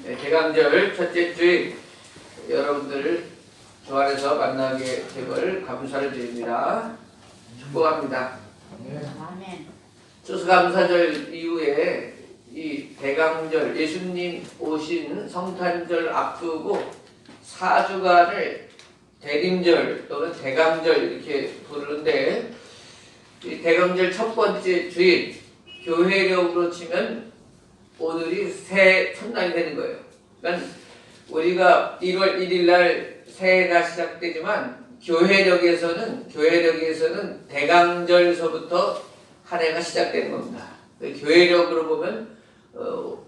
네, 대강절 첫째 주일 여러분들 주 안에서 만나게 됨을 감사를 드립니다. 축복합니다. 아멘. 추수감사절 이후에 이 대강절 예수님 오신 성탄절 앞두고 4주간을 대림절 또는 대강절 이렇게 부르는데, 이 대강절 첫 번째 주일 교회력으로 치면 오늘이 새해 첫날이 되는 거예요. 그러니까 우리가 1월 1일 날 새해가 시작되지만 교회력에서는 대강절서부터 한 해가 시작되는 겁니다. 교회력으로 보면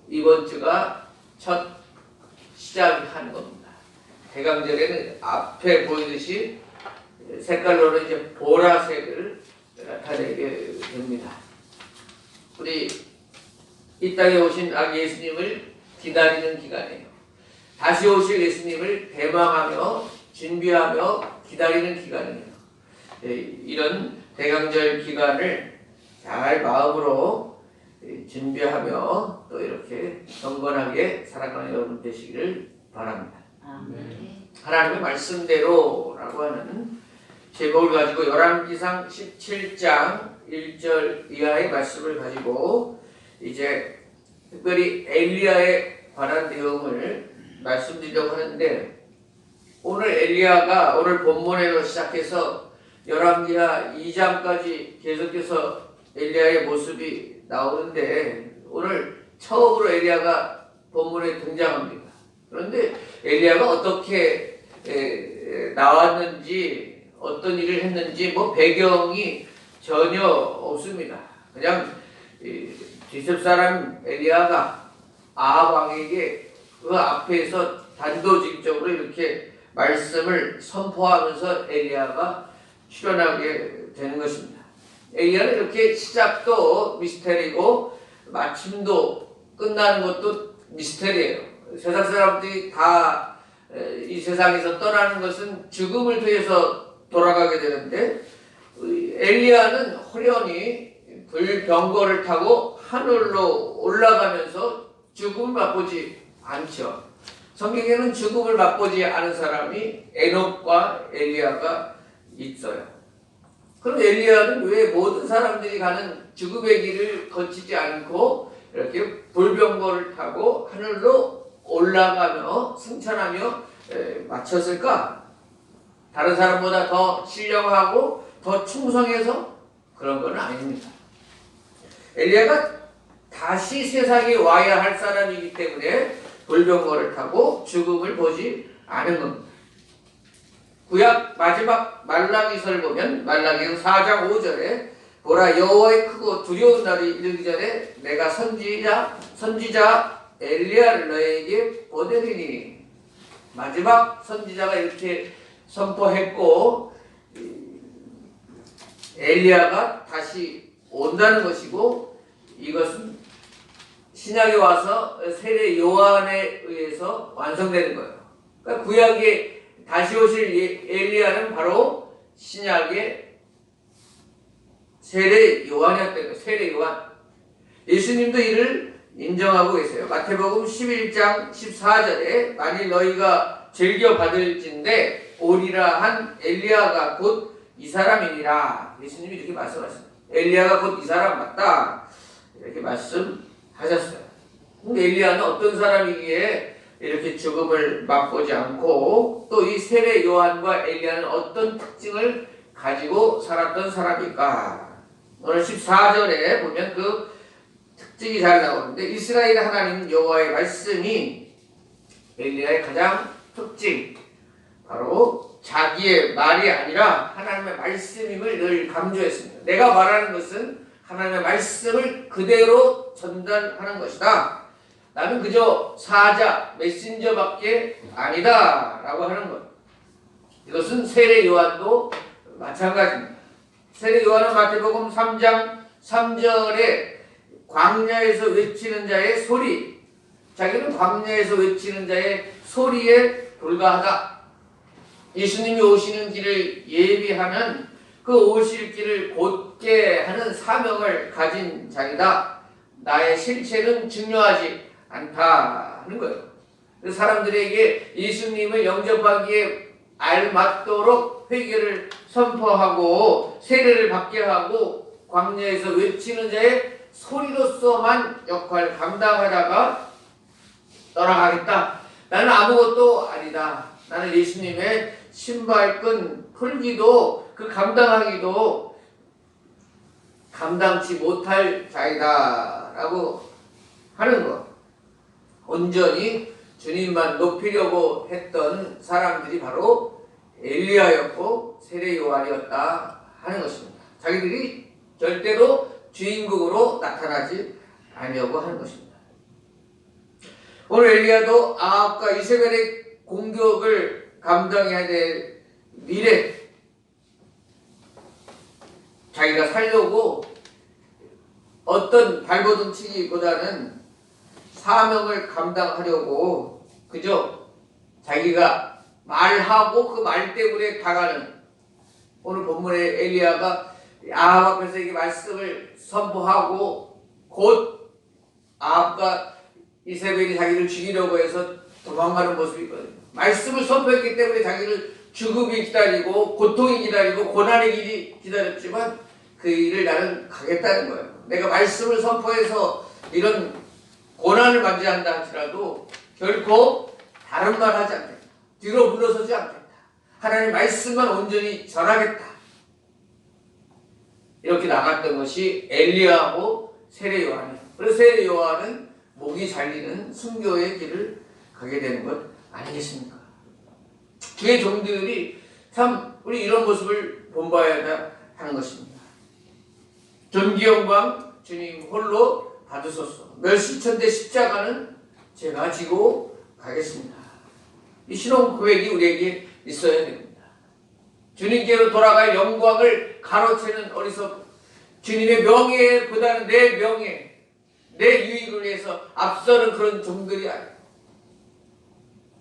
이번 주가 첫 시작하는 겁니다. 대강절에는 앞에 보이듯이 색깔로는 이제 보라색을 나타내게 됩니다. 우리 이 땅에 오신 아기 예수님을 기다리는 기간이에요. 다시 오실 예수님을 대망하며 준비하며 기다리는 기간이에요. 이런 대강절 기간을 잘 마음으로 준비하며 또 이렇게 경건하게 살아가는 여러분 되시기를 바랍니다. 하나님의 말씀대로라고 하는 제목을 가지고 열왕기상 17장 1절 이하의 말씀을 가지고 이제 특별히 엘리야에 관한 내용을 말씀드리려고 하는데, 오늘 엘리야가 오늘 본문에서 시작해서 열왕기하 2장까지 계속해서 엘리야의 모습이 나오는데, 오늘 처음으로 엘리야가 본문에 등장합니다. 그런데 엘리야가 어떻게 나왔는지 어떤 일을 했는지 배경이 전혀 없습니다. 그냥 디셉 사람 엘리야가 아합 왕에게 그 앞에서 단도직입적으로 이렇게 말씀을 선포하면서 엘리야가 출현하게 되는 것입니다. 엘리야는 이렇게 시작도 미스테리고 마침도 끝나는 것도 미스테리예요. 세상 사람들이 다 이 세상에서 떠나는 것은 죽음을 통해서 돌아가게 되는데, 엘리야는 호련히 불병거를 타고 하늘로 올라가면서 죽음을 맛보지 않죠. 성경에는 죽음을 맛보지 않은 사람이 에녹과 엘리야가 있어요. 그럼 엘리야는 왜 모든 사람들이 가는 죽음의 길을 거치지 않고 이렇게 불병거를 타고 하늘로 올라가며 승천하며 마쳤을까? 다른 사람보다 더 신령하고 더 충성해서 그런 건 아닙니다. 엘리야가 다시 세상에 와야 할 사람이기 때문에 불병거를 타고 죽음을 보지 않은 겁니다. 구약 마지막 말라기서를 보면 말라기서 4장 5절에 보라, 여호와의 크고 두려운 날이 이르기 전에 내가 선지자 엘리야를 너에게 보내리니, 마지막 선지자가 이렇게 선포했고 엘리야가 다시 온다는 것이고, 이것은 신약에 와서 세례 요한에 의해서 완성되는 거예요. 그러니까 구약에 다시 오실 엘리야는 바로 신약의 세례 요한이었던 거예요. 세례 요한. 예수님도 이를 인정하고 계세요. 마태복음 11장 14절에 만일 너희가 즐겨 받을진대 오리라 한 엘리야가 곧 이 사람이니라. 예수님이 이렇게 말씀하셨습니다. 엘리야가 곧 이 사람 맞다, 이렇게 말씀하셨어요. 근데 엘리야는 어떤 사람이기에 이렇게 죽음을 맛보지 않고 또 이 세례 요한과 엘리야는 어떤 특징을 가지고 살았던 사람일까? 오늘 14절에 보면 그 특징이 잘 나오는데, 이스라엘 하나님 여호와의 말씀이 엘리야의 가장 특징, 바로 자기의 말이 아니라 하나님의 말씀임을 늘 강조했습니다. 내가 말하는 것은 하나님의 말씀을 그대로 전달하는 것이다. 나는 그저 사자, 메신저밖에 아니다 라고 하는 것. 이것은 세례 요한도 마찬가지입니다. 세례 요한은 마태복음 3장 3절에 광야에서 외치는 자의 소리, 자기는 광야에서 외치는 자의 소리에 불과하다. 예수님이 오시는 길을 예비하는 그 오실 길을 곧게 하는 사명을 가진 자이다. 나의 실체는 중요하지 않다 하는 거예요. 그 사람들에게 예수님을 영접하기에 알맞도록 회개를 선포하고 세례를 받게 하고 광야에서 외치는 자의 소리로서만 역할을 감당하다가 떠나가겠다. 나는 아무것도 아니다. 나는 예수님의 신발끈 풀기도 그 감당하기도 감당치 못할 자이다 라고 하는 것. 온전히 주님만 높이려고 했던 사람들이 바로 엘리야였고 세례 요한이었다 하는 것입니다. 자기들이 절대로 주인공으로 나타나지 아니려고 하는 것입니다. 오늘 엘리야도 아합과 이세벨의 공격을 감당해야 될 미래, 자기가 살려고 어떤 발버둥 치기보다는 사명을 감당하려고 그저 자기가 말하고 그 말 때문에 당하는, 오늘 본문에 엘리야가 아합 앞에서 이 말씀을 선포하고 곧 아합과 이세벨이 자기를 죽이려고 해서 도망가는 모습이 있거든요. 말씀을 선포했기 때문에 자기를 죽음이 기다리고 고통이 기다리고 고난의 길이 기다렸지만 그 일을 나는 가겠다는 거예요. 내가 말씀을 선포해서 이런 고난을 맞이한다 할지라도 결코 다른 말 하지 않겠다. 뒤로 물러서지 않겠다. 하나님의 말씀만 온전히 전하겠다. 이렇게 나갔던 것이 엘리야하고 세례 요한이에요. 그래서 세례 요한은 목이 잘리는 순교의 길을 가게 되는 것 아니겠습니까? 주의 종들이 참 우리 이런 모습을 본봐야 하는 것입니다. 존귀 영광 주님 홀로 받으소서. 멸시천대 십자가는 제가 지고 가겠습니다. 이 신혼 고백이 우리에게 있어야 됩니다. 주님께로 돌아갈 영광을 가로채는 어리석, 주님의 명예보다는 내 명예, 내 유익을 위해서 앞서는 그런 종들이 아니에요.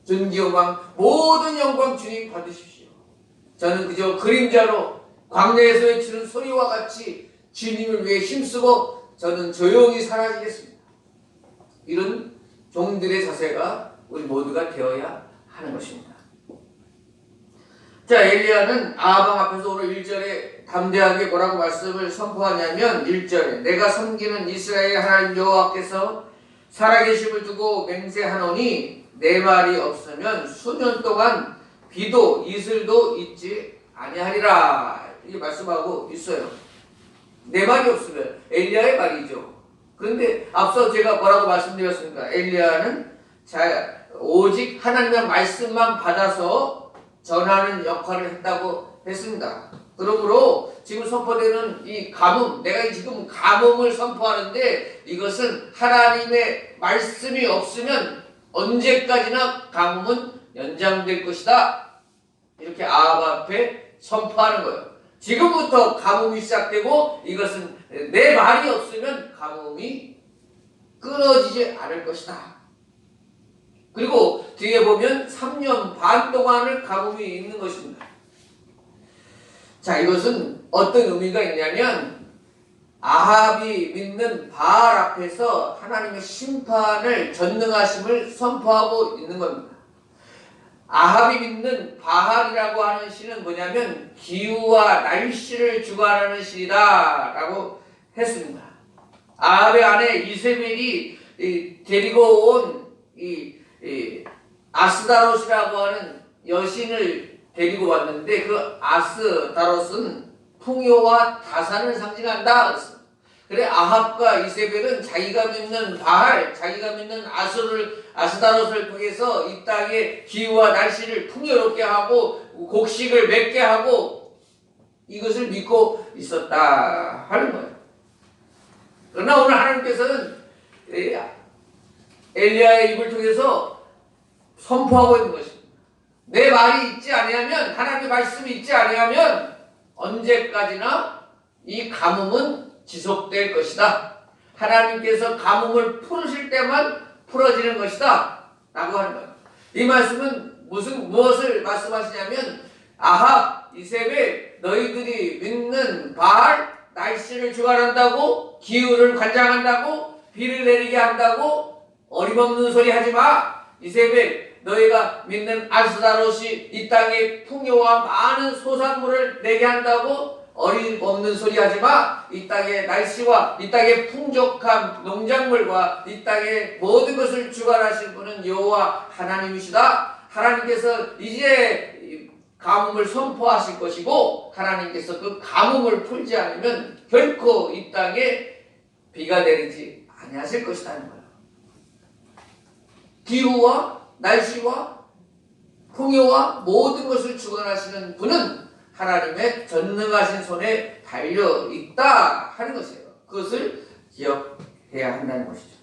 존귀 영광, 모든 영광 주님 받으십시오. 저는 그저 그림자로 광야에서 외치는 소리와 같이 주님을 위해 힘쓰고 저는 조용히 사라지겠습니다. 이런 종들의 자세가 우리 모두가 되어야 하는 것입니다. 자, 엘리야는 아합 앞에서 오늘 1절에 담대하게 뭐라고 말씀을 선포하냐면 1절에 내가 섬기는 이스라엘 하나님 여호와께서 살아계심을 두고 맹세하노니 내 말이 없으면 수년 동안 비도 이슬도 있지 아니하리라 이렇게 말씀하고 있어요. 내 말이 없으면 엘리야의 말이죠. 그런데 앞서 제가 뭐라고 말씀드렸습니까? 엘리야는 오직 하나님의 말씀만 받아서 전하는 역할을 했다고 했습니다. 그러므로 지금 선포되는 이 가뭄, 내가 지금 가뭄을 선포하는데 이것은 하나님의 말씀이 없으면 언제까지나 가뭄은 연장될 것이다. 이렇게 아합 앞에 선포하는 거예요. 지금부터 가뭄이 시작되고 이것은 내 말이 없으면 가뭄이 끊어지지 않을 것이다. 그리고 뒤에 보면 3년 반 동안을 가뭄이 있는 것입니다. 자, 이것은 어떤 의미가 있냐면 아합이 믿는 바알 앞에서 하나님의 심판을 전능하심을 선포하고 있는 겁니다. 아합이 믿는 바알이라고 하는 신은 뭐냐면 기후와 날씨를 주관하는 신이다 라고 했습니다. 아합의 아내 이세벨이 데리고 온 아스다롯이라고 하는 여신을 데리고 왔는데 그 아스다롯은 풍요와 다산을 상징한다 그랬습니다. 그래 아합과 이세벨은 자기가 믿는 바알, 자기가 믿는 아스다롯을 통해서 이 땅의 기후와 날씨를 풍요롭게 하고 곡식을 맺게 하고 이것을 믿고 있었다 하는 거예요. 그러나 오늘 하나님께서는 엘리야의 입을 통해서 선포하고 있는 것입니다. 내 말이 있지 아니하면, 하나님의 말씀이 있지 아니하면 언제까지나 이 가뭄은 지속될 것이다. 하나님께서 가뭄을 풀으실 때만 풀어지는 것이다 라고 하는 거예요. 이 말씀은 무엇을 말씀하시냐면 아합, 이세벨 너희들이 믿는 바알, 날씨를 주관한다고, 기후를 관장한다고, 비를 내리게 한다고 어림없는 소리 하지 마. 이세벨 너희가 믿는 아스다롯이 이 땅에 풍요와 많은 소산물을 내게 한다고 어림없는 소리 하지 마. 이 땅의 날씨와 이 땅의 풍족한 농작물과 이 땅의 모든 것을 주관하신 분은 여호와 하나님이시다. 하나님께서 이제 가뭄을 선포하실 것이고 하나님께서 그 가뭄을 풀지 않으면 결코 이 땅에 비가 내리지 아니하실 것이라는 거예요. 기후와 날씨와 풍요와 모든 것을 주관하시는 분은 하나님의 전능하신 손에 달려 있다 하는 것이에요. 그것을 기억해야 한다는 것이죠.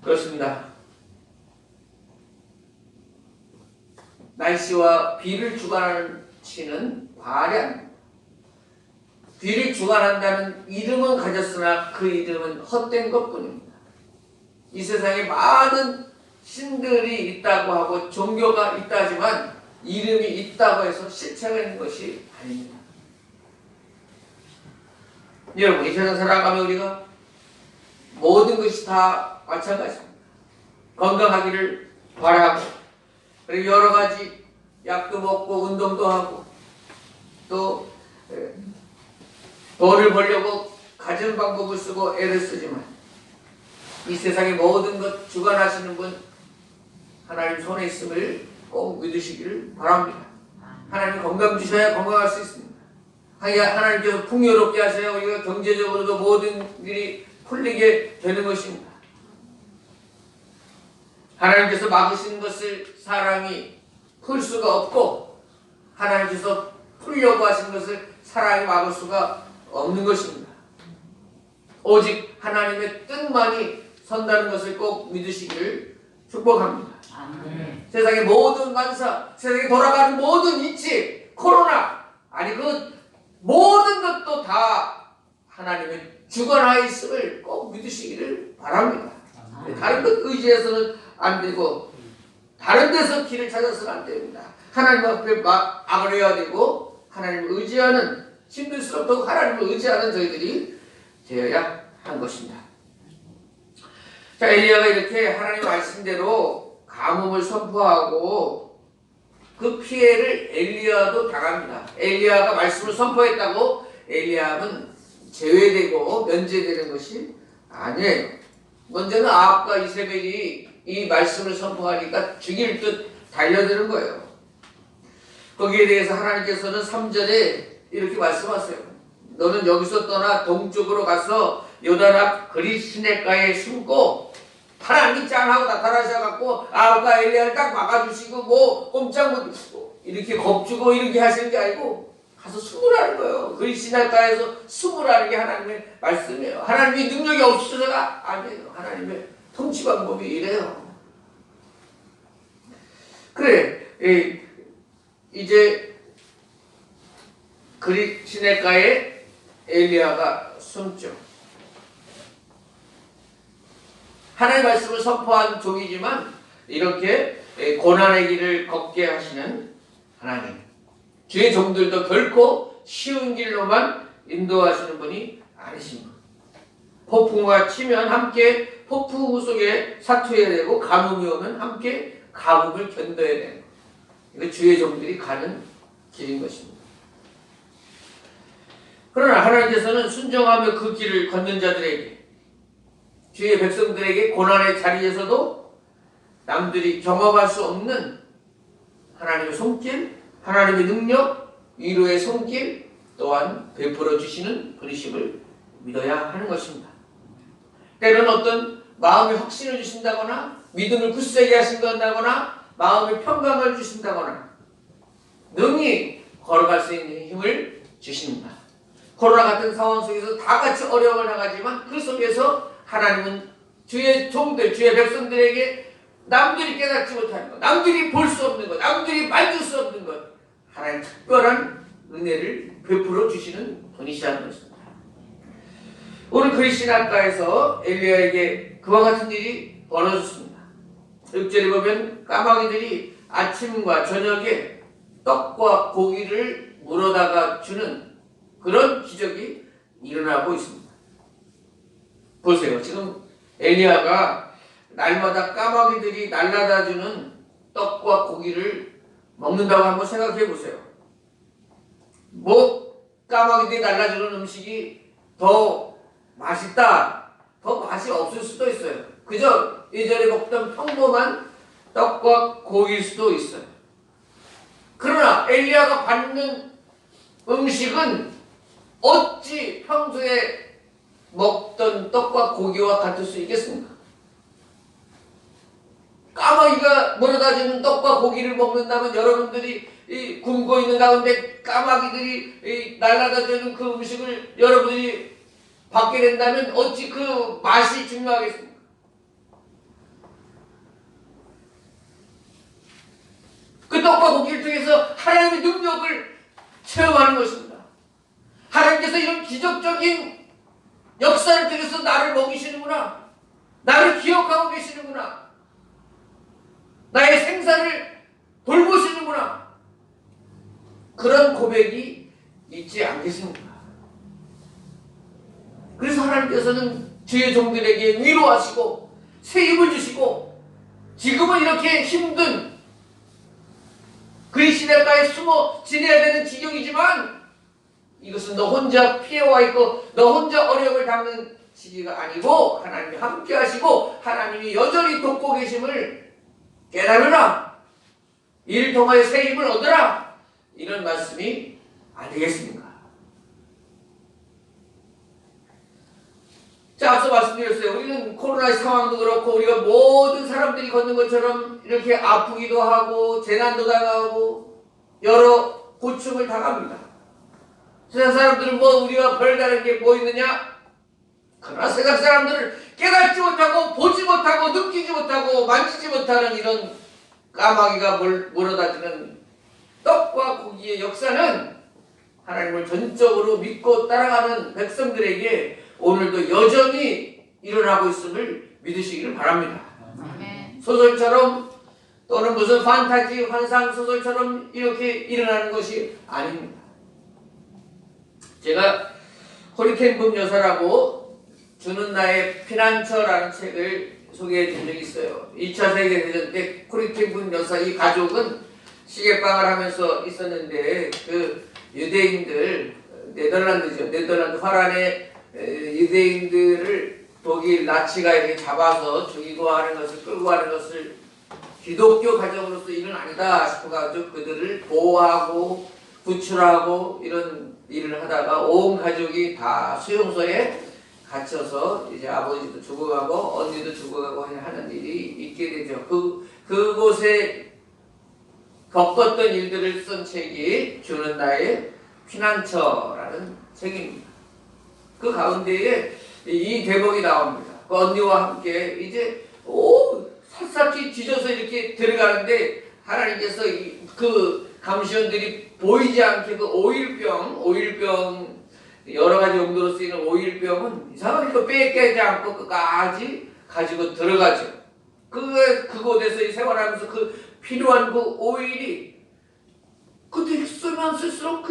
그렇습니다. 날씨와 비를 주관하는 신은 발이 아닙니다. 비를 주관한다는 이름은 가졌으나 그 이름은 헛된 것뿐입니다. 이 세상에 많은 신들이 있다고 하고 종교가 있다지만 이름이 있다고 해서 실체가 있는 것이 아닙니다. 여러분, 이 세상 살아가면 우리가 모든 것이 다 마찬가지입니다. 건강하기를 바라고, 그리고 여러 가지 약도 먹고 운동도 하고 또 돈을 벌려고 가진 방법을 쓰고 애를 쓰지만 이 세상의 모든 것 주관하시는 분 하나님 손에 있음을 꼭 믿으시기를 바랍니다. 하나님 건강 주셔야 건강할 수 있습니다. 하나님께서 풍요롭게 하셔야 우리가 경제적으로도 모든 일이 풀리게 되는 것입니다. 하나님께서 막으신 것을 사람이 풀 수가 없고 하나님께서 풀려고 하신 것을 사람이 막을 수가 없는 것입니다. 오직 하나님의 뜻만이 선다는 것을 꼭 믿으시기를 축복합니다. 아멘. 세상의 모든 만사, 세상에 돌아가는 모든 이치, 코로나, 아니 그 모든 것도 다 하나님의 주관하에 있음을 꼭 믿으시기를 바랍니다. 아멘. 다른 것 의지해서는 안 되고 다른 데서 길을 찾아서는 안 됩니다. 하나님 앞에 악을 해야 되고 하나님을 의지하는, 힘들수록 더욱 하나님을 의지하는 저희들이 되어야 한 것입니다. 자, 엘리야가 이렇게 하나님 말씀대로 가뭄을 선포하고 그 피해를 엘리야도 당합니다. 엘리야가 말씀을 선포했다고 엘리야는 제외되고 면제되는 것이 아니에요. 먼저는 아합과 이세벨이 이 말씀을 선포하니까 죽일 듯 달려드는 거예요. 거기에 대해서 하나님께서는 3절에 이렇게 말씀하세요. 너는 여기서 떠나 동쪽으로 가서 요단 앞 그릿 시냇가에 숨고 하나님이 짠하고 나타나셔갖고 아합과 엘리야를 딱 막아주시고 뭐 꼼짝 못 이렇게 겁주고 이렇게 하시는 게 아니고 가서 숨으라는 거예요. 그릿 시냇가에서 숨으라는 게 하나님의 말씀이에요. 하나님이 능력이 없으셔서가 아니에요. 하나님의 통치 방법이 이래요. 그래, 이제 그릿 시냇가에 엘리야가 숨죠. 하나님의 말씀을 선포한 종이지만 이렇게 고난의 길을 걷게 하시는 하나님, 주의 종들도 결코 쉬운 길로만 인도하시는 분이 아니십니다. 폭풍우가 치면 함께 폭풍우 속에 사투해야 되고 가뭄이 오면 함께 가뭄을 견뎌야 되는, 이거 주의 종들이 가는 길인 것입니다. 그러나 하나님께서는 순종하며 그 길을 걷는 자들에게, 주의 백성들에게 고난의 자리에서도 남들이 경험할 수 없는 하나님의 손길, 하나님의 능력, 위로의 손길 또한 베풀어 주시는 분이심을 믿어야 하는 것입니다. 때로는 어떤 마음의 확신을 주신다거나 믿음을 굳세게 하신다거나 마음의 평강을 주신다거나 능히 걸어갈 수 있는 힘을 주십니다. 코로나 같은 상황 속에서 다 같이 어려움을 당하지만 그 속에서 하나님은 주의 종들, 주의 백성들에게 남들이 깨닫지 못하는 것, 남들이 볼 수 없는 것, 남들이 만질 수 없는 것, 하나님 특별한 은혜를 베풀어 주시는 분이시라는 것입니다. 오늘 그릿 시냇가에서 엘리야에게 그와 같은 일이 벌어졌습니다. 6절에 보면 까마귀들이 아침과 저녁에 떡과 고기를 물어다가 주는 그런 기적이 일어나고 있습니다. 보세요. 지금 엘리야가 날마다 까마귀들이 날라다주는 떡과 고기를 먹는다고 한번 생각해 보세요. 뭐 까마귀들이 날라주는 음식이 더 맛있다, 더 맛이 없을 수도 있어요. 그저 예전에 먹던 평범한 떡과 고기일 수도 있어요. 그러나 엘리야가 받는 음식은 어찌 평소에 먹던 떡과 고기와 같을 수 있겠습니까? 까마귀가 물어다주는 떡과 고기를 먹는다면 여러분들이 굶고 있는 가운데 까마귀들이 날아다주는 그 음식을 여러분들이 받게 된다면 어찌 그 맛이 중요하겠습니까? 그 떡과 고기를 통해서 하나님의 능력을 체험하는 것입니다. 하나님께서 이런 기적적인 역사를 통해서 나를 먹이시는구나, 나를 기억하고 계시는구나, 나의 생사를 돌보시는구나, 그런 고백이 있지 않겠습니까? 그래서 하나님께서는 주의 종들에게 위로하시고 새 힘을 주시고, 지금은 이렇게 힘든 그의 시내가에 숨어 지내야 되는 지경이지만 이것은 너 혼자 피해와 있고 너 혼자 어려움을 당는 시기가 아니고 하나님이 함께 하시고 하나님이 여전히 돕고 계심을 깨달으라, 이를 통하여 새 힘을 얻으라, 이런 말씀이 아니겠습니까? 자, 앞서 말씀드렸어요. 우리는 코로나 상황도 그렇고 우리가 모든 사람들이 걷는 것처럼 이렇게 아프기도 하고 재난도 당하고 여러 고충을 당합니다. 세상 사람들은 뭐 우리와 별다른 게 뭐 있느냐? 그러나 세상 사람들을 깨닫지 못하고 보지 못하고 느끼지 못하고 만지지 못하는 이런 까마귀가 물어다주는 떡과 고기의 역사는 하나님을 전적으로 믿고 따라가는 백성들에게 오늘도 여전히 일어나고 있음을 믿으시기를 바랍니다. 소설처럼 또는 무슨 판타지 환상 소설처럼 이렇게 일어나는 것이 아닙니다. 제가 허리케인붐 여사라고 주는 나의 피난처라는 책을 소개해 준 적이 있어요. 2차 세계대전 때 허리케인붐 여사 이 가족은 시계방을 하면서 있었는데 그 유대인들, 네덜란드 화란의 유대인들을 독일 나치가 이렇게 잡아서 죽이고 하는 것을, 끌고 가는 것을 기독교 가정으로서 일은 아니다 싶어가지고 그들을 보호하고 구출하고 이런 일을 하다가 온 가족이 다 수용소에 갇혀서 이제 아버지도 죽어가고 언니도 죽어가고 하는 일이 있게 되죠. 그곳에 겪었던 일들을 쓴 책이 주는 나의 피난처라는 책입니다. 그 가운데에 이 대목이 나옵니다. 그 언니와 함께 이제 샅샅이 뒤져서 이렇게 들어가는데 하나님께서 그 감시원들이 보이지 않게 그 오일병 여러 가지 용도로 쓰이는 오일병은 이상하게 뺏기지 않고 끝까지 가지고 들어가죠. 그곳에서 생활하면서 그 필요한 그 오일이 그때 쓰면 쓸수록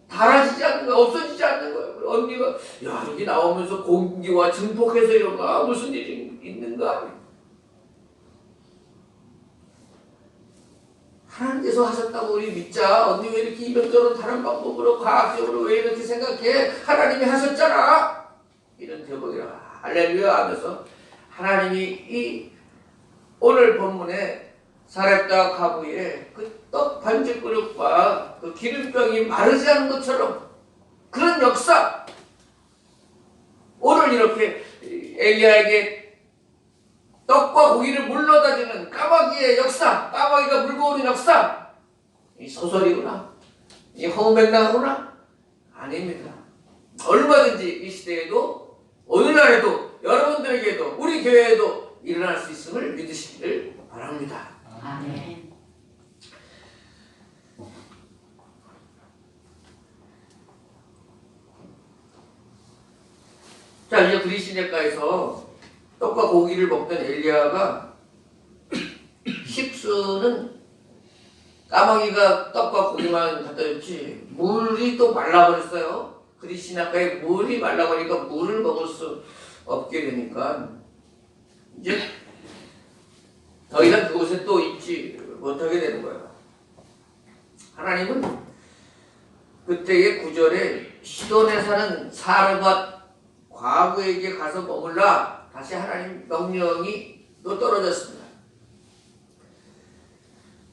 달아지지 않는 거야, 없어지지 않는 거야. 언니가 야 여기 나오면서 공기와 증폭해서 이런가 무슨 일이 있는가? 하나님께서 하셨다고 우리 믿자. 언니 왜 이렇게 이런저런 다른 방법으로 과학적으로 왜 이렇게 생각해? 하나님이 하셨잖아. 이런 대목이라 할렐루야 하면서 하나님이 이 오늘 본문에 사렙다 가부의 그 떡 반죽 그릇과 그 기름병이 마르지 않은 것처럼 그런 역사, 오늘 이렇게 엘리야에게 떡과 고기를 물러다주는 까마귀의 역사, 까마귀가 물고 오는 역사, 이 소설이구나, 이 허무맹랑하구나? 아닙니다. 얼마든지 이 시대에도 오늘날에도 여러분들에게도 우리 교회에도 일어날 수 있음을 믿으시기를 바랍니다. 아멘. 자, 이제 그리시네가에서 떡과 고기를 먹던 엘리야가 십수는 까마귀가 떡과 고기만 갖다 줬지 물이 또 말라버렸어요. 그리시네가에 물이 말라버리니까 물을 먹을 수 없게 되니까 이제 더 이상 그곳에 또 있지 못하게 되는 거예요. 하나님은 그때의 구절에 시돈에 사는 사르밧 과부에게 가서 머물라 다시 하나님 명령이 또 떨어졌습니다.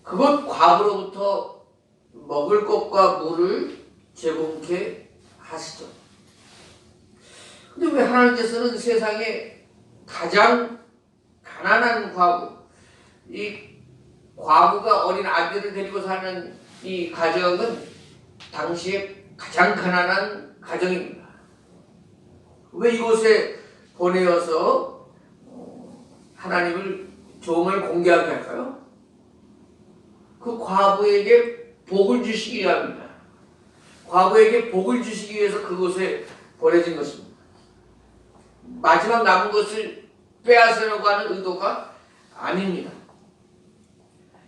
그곳 과부로부터 먹을 것과 물을 제공케 하시죠. 근데 왜 하나님께서는 세상에 가장 가난한 과부, 이 과부가 어린 아들을 데리고 사는 이 가정은 당시에 가장 가난한 가정입니다. 왜 이곳에 보내어서 하나님을 종을 공개하게 할까요? 그 과부에게 복을 주시기 위함입니다. 과부에게 복을 주시기 위해서 그곳에 보내진 것입니다. 마지막 남은 것을 빼앗으려고 하는 의도가 아닙니다.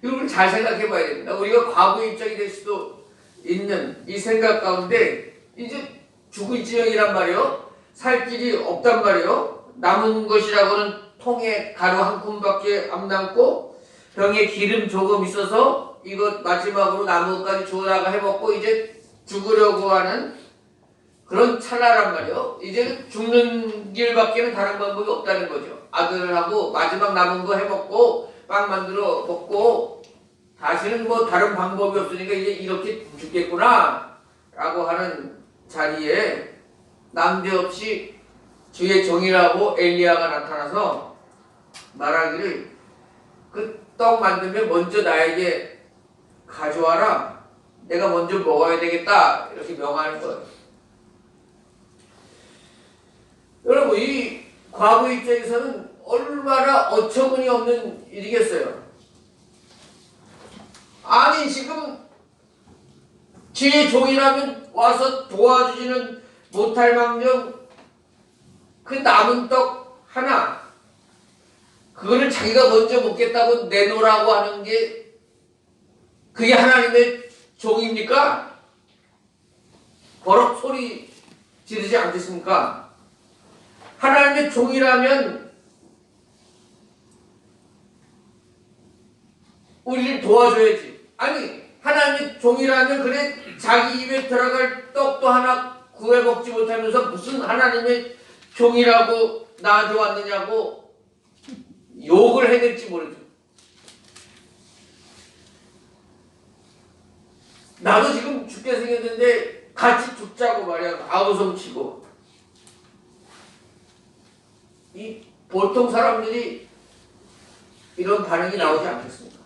이걸 잘 생각해 봐야 됩니다. 우리가 과부의 입장이 될 수도 있는 이 생각 가운데 이제 죽을 지경이란 말이요. 살 길이 없단 말이요. 남은 것이라고는 통에 가루 한 푼밖에 안 남고 병에 기름 조금 있어서 이것 마지막으로 남은 것까지 주워다가 해먹고 이제 죽으려고 하는 그런 찰나란 말이요. 이제 죽는 길밖에는 다른 방법이 없다는 거죠. 아들하고 마지막 남은 거 해먹고 빵 만들어 먹고 다시는 뭐 다른 방법이 없으니까 이제 이렇게 죽겠구나 라고 하는 자리에 난데없이 주의 종이라고 엘리야가 나타나서 말하기를 그 떡 만들면 먼저 나에게 가져와라. 내가 먼저 먹어야 되겠다. 이렇게 명하는 거예요. 여러분, 이 과부 입장에서는 얼마나 어처구니 없는 일이겠어요. 아니, 지금 주의 종이라면 와서 도와주지는 못할 망정 그 남은 떡 하나 그거를 자기가 먼저 먹겠다고 내놓으라고 하는 게 그게 하나님의 종입니까? 버럭 소리 지르지 않겠습니까? 하나님의 종이라면 우리를 도와줘야지. 아니, 하나님의 종이라면 그래 자기 입에 들어갈 떡도 하나 구해 먹지 못하면서 무슨 하나님의 종이라고 놔줘왔느냐고 욕을 해낼지 모르죠. 나도 지금 죽게 생겼는데 같이 죽자고 말이야. 아우성 치고. 이 보통 사람들이 이런 반응이 나오지 않겠습니까?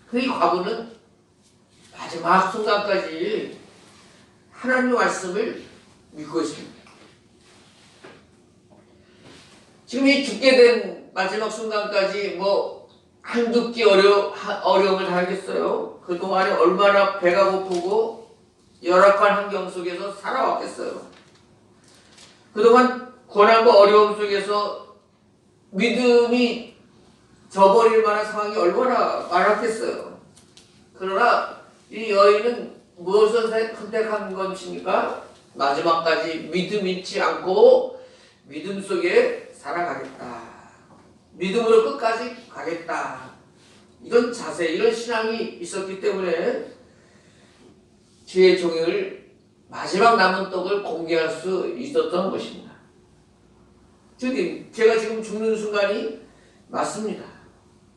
그 이 과부는 마지막 순간까지 하나님의 말씀을 믿고 있습니다. 지금 이 죽게 된 마지막 순간까지 뭐 한두 끼 어려움을 당했겠어요. 그동안에 얼마나 배가 고프고 열악한 환경 속에서 살아왔겠어요. 그동안 고난과 어려움 속에서 믿음이 저버릴 만한 상황이 얼마나 많았겠어요. 그러나 이 여인은 무엇을 선택한 것입니까? 마지막까지 믿음 잃지 않고 믿음 속에 살아가겠다. 믿음으로 끝까지 가겠다. 이런 자세, 이런 신앙이 있었기 때문에 주의 종을 마지막 남은 떡을 공개할 수 있었던 것입니다. 주님, 제가 지금 죽는 순간이 맞습니다.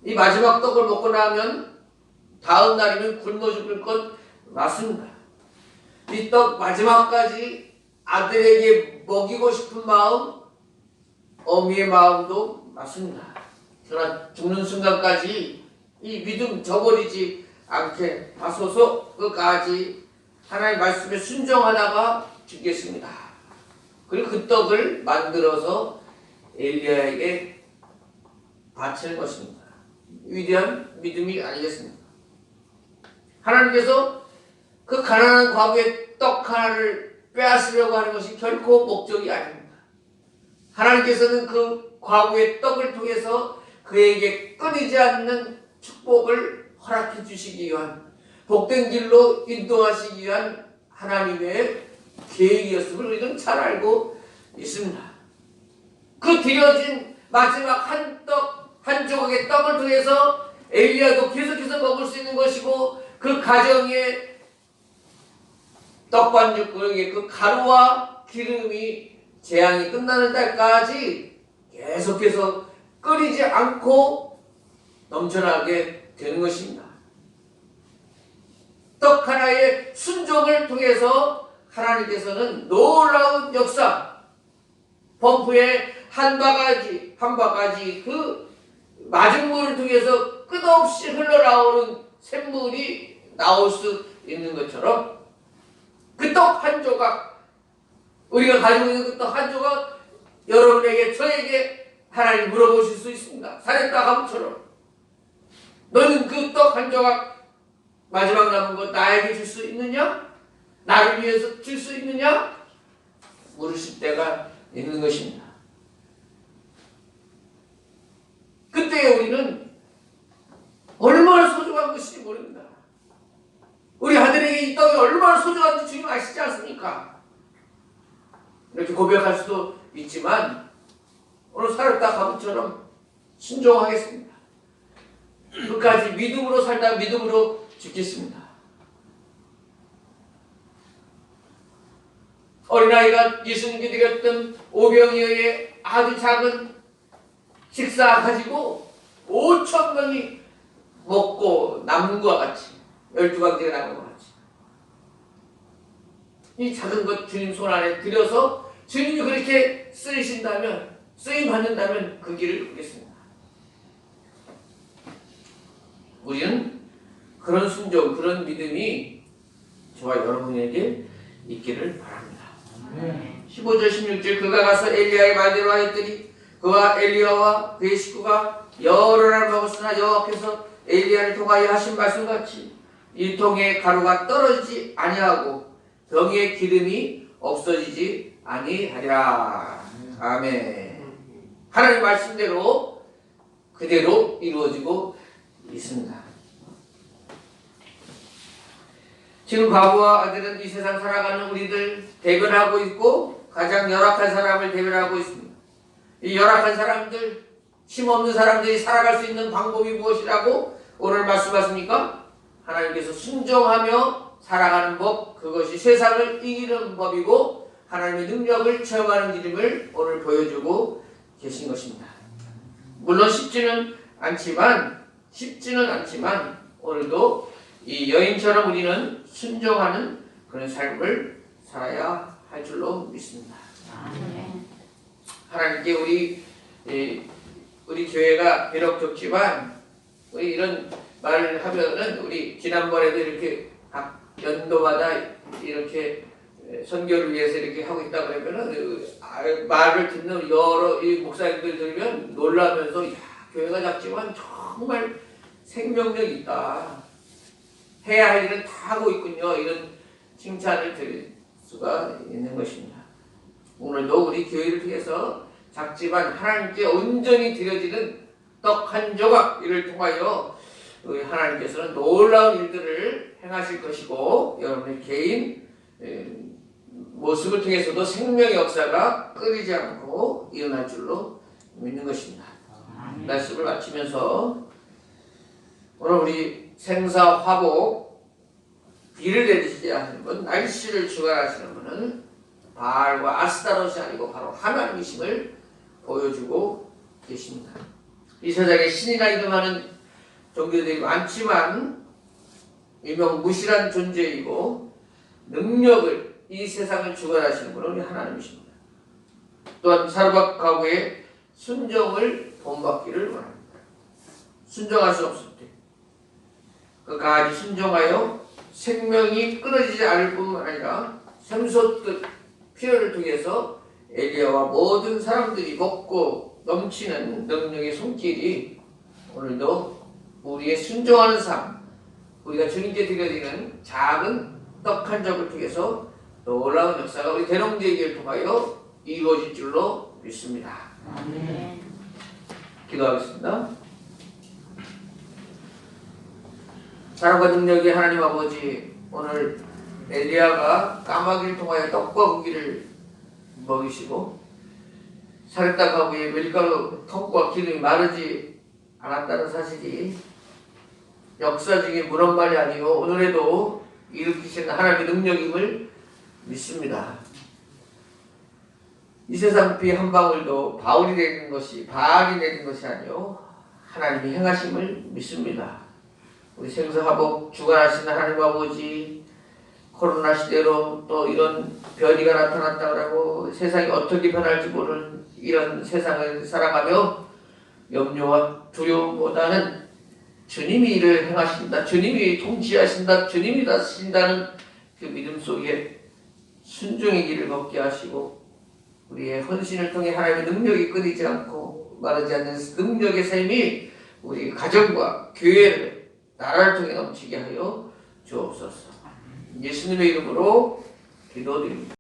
이 마지막 떡을 먹고 나면 다음 날이면 굶어 죽을 것 맞습니다. 이 떡 마지막까지 아들에게 먹이고 싶은 마음, 어미의 마음도 맞습니다. 그러나 죽는 순간까지 이 믿음 저버리지 않게 하소서. 끝까지 하나님의 말씀에 순종하다가 죽겠습니다. 그리고 그 떡을 만들어서 엘리야에게 바치는 것입니다. 위대한 믿음이 아니겠습니까? 하나님께서 그 가난한 과부의 떡 하나를 빼앗으려고 하는 것이 결코 목적이 아닙니다. 하나님께서는 그 과부의 떡을 통해서 그에게 끊이지 않는 축복을 허락해 주시기 위한, 복된 길로 인도하시기 위한 하나님의 계획이었음을 우리는 잘 알고 있습니다. 그 드려진 마지막 한 조각의 떡을 통해서 엘리야도 계속해서 먹을 수 있는 것이고, 그 가정에 떡반죽, 그 가루와 기름이 재앙이 끝나는 날까지 계속해서 끓이지 않고 넘쳐나게 되는 것입니다. 떡 하나의 순종을 통해서 하나님께서는 놀라운 역사, 범프의 한 바가지 그 마중물을 통해서 끝없이 흘러나오는 샘물이 나올 수 있는 것처럼, 그 떡 한 조각, 우리가 가지고 있는 그 떡 한 조각, 여러분에게 저에게 하나님 물어보실 수 있습니다. 사렙다 가부처럼 너는 그 떡 한 조각 마지막 남은 것 나에게 줄 수 있느냐? 나를 위해서 줄 수 있느냐? 물으실 때가 있는 것입니다. 그때 우리는 얼마나 소중한 것인지 모릅니다. 우리 아들에게 이 떡이 얼마나 소중한지 주님 아시지 않습니까? 이렇게 고백할 수도 있지만 오늘 사렙다 가부처럼 순종하겠습니다. 끝까지 믿음으로 살다 믿음으로 죽겠습니다. 어린아이가 예수님께 드렸던 오병이어의 아주 작은 식사 가지고 5,000명이 먹고 남은 것과 같이, 12광지가 남은 것과 같이, 이 작은 것 주님 손 안에 들여서 주님이 그렇게 쓰임 받는다면 그 길을 걷겠습니다. 우리는 그런 순종, 그런 믿음이 저와 여러분에게 있기를 바랍니다. 15절 16절 그가 가서 엘리야의 말대로 하였더니 그와 엘리야와 그의 식구가 여러 날 먹었으나 여호와께서 엘리야를 통하여 하신 말씀같이 일통의 가루가 떨어지지 아니하고 병의 기름이 없어지지 아니하리라. 아멘. 하나님 말씀대로 그대로 이루어지고 있습니다. 지금 과부와 아들은 이 세상 살아가는 우리들 대변하고 있고, 가장 열악한 사람을 대변하고 있습니다. 이 열악한 사람들, 힘없는 사람들이 살아갈 수 있는 방법이 무엇이라고 오늘 말씀하십니까? 하나님께서 순종하며 살아가는 법, 그것이 세상을 이기는 법이고 하나님의 능력을 체험하는 길임을 오늘 보여주고 계신 것입니다. 물론 쉽지는 않지만 오늘도 이 여인처럼 우리는 순종하는 그런 삶을 살아야 할 줄로 믿습니다. 하나님께 우리 교회가 비록 적지만 우리 이런 말을 하면은, 우리 지난번에도 이렇게 각 연도마다 이렇게 선교를 위해서 이렇게 하고 있다 그러면은 말을 듣는 여러 이 목사님들 들으면 놀라면서, 야, 교회가 작지만 정말 생명력이 있다, 해야 할 일은 다 하고 있군요, 이런 칭찬을 드릴 수가 있는 것입니다. 오늘도 우리 교회를 통해서 작지만 하나님께 온전히 드려지는 떡 한 조각, 이를 통하여 하나님께서는 놀라운 일들을 행하실 것이고, 여러분의 개인 모습을 통해서도 생명의 역사가 끊이지 않고 일어날 줄로 믿는 것입니다. 말씀을 마치면서 오늘 우리 생사 화복, 비를 내리시지 않는 분, 날씨를 주관하시는 분은 바알과 아스타롯이 아니고 바로 하나님이심을 보여주고 계십니다. 이 세상에 신이나 이름하는 종교들이 많지만 유명무실한 존재이고 능력을, 이 세상을 주관하시는 분은 우리 하나님이십니다. 또한 사르밧 가부의 순종을 본받기를 원합니다. 순종할 수 없을 때 그 가지 순종하여 생명이 끊어지지 않을 뿐만 아니라 샘솟듯 피를 통해서 엘리야와 모든 사람들이 먹고 넘치는 능력의 손길이 오늘도 우리의 순종하는 삶, 우리가 주님께 드려지는 작은 떡 한 접을 통해서 놀라운 역사가 우리 대농제기를 통하여 이루어질 줄로 믿습니다. 아멘. 기도하겠습니다. 사랑과 능력의 하나님 아버지, 오늘 엘리야가 까마귀를 통하여 떡과 고기를 먹이시고 사렙당 가구의 밀가루 턱과 기름이 마르지 않았다는 사실이 역사적인 문헌만이 아니요 오늘에도 일으키시는 하나님의 능력임을 믿습니다. 이 세상 비 한 방울도 바울이 내린 것이 바알이 내린 것이 아니요 하나님이 행하심을 믿습니다. 우리 생사화복 주관하시는 하나님 아버지, 코로나 시대로 또 이런 변이가 나타났다고 세상이 어떻게 변할지 모르는 이런 세상을 살아가며 염려와 두려움보다는 주님이 일을 행하신다, 주님이 통치하신다, 주님이 다스린다는 그 믿음 속에 순종의 길을 걷게 하시고 우리의 헌신을 통해 하나님의 능력이 끊이지 않고 마르지 않는 능력의 셈이 우리 가정과 교회를 나라를 통해 넘치게 하여 주옵소서. 예수님의 이름으로 기도드립니다.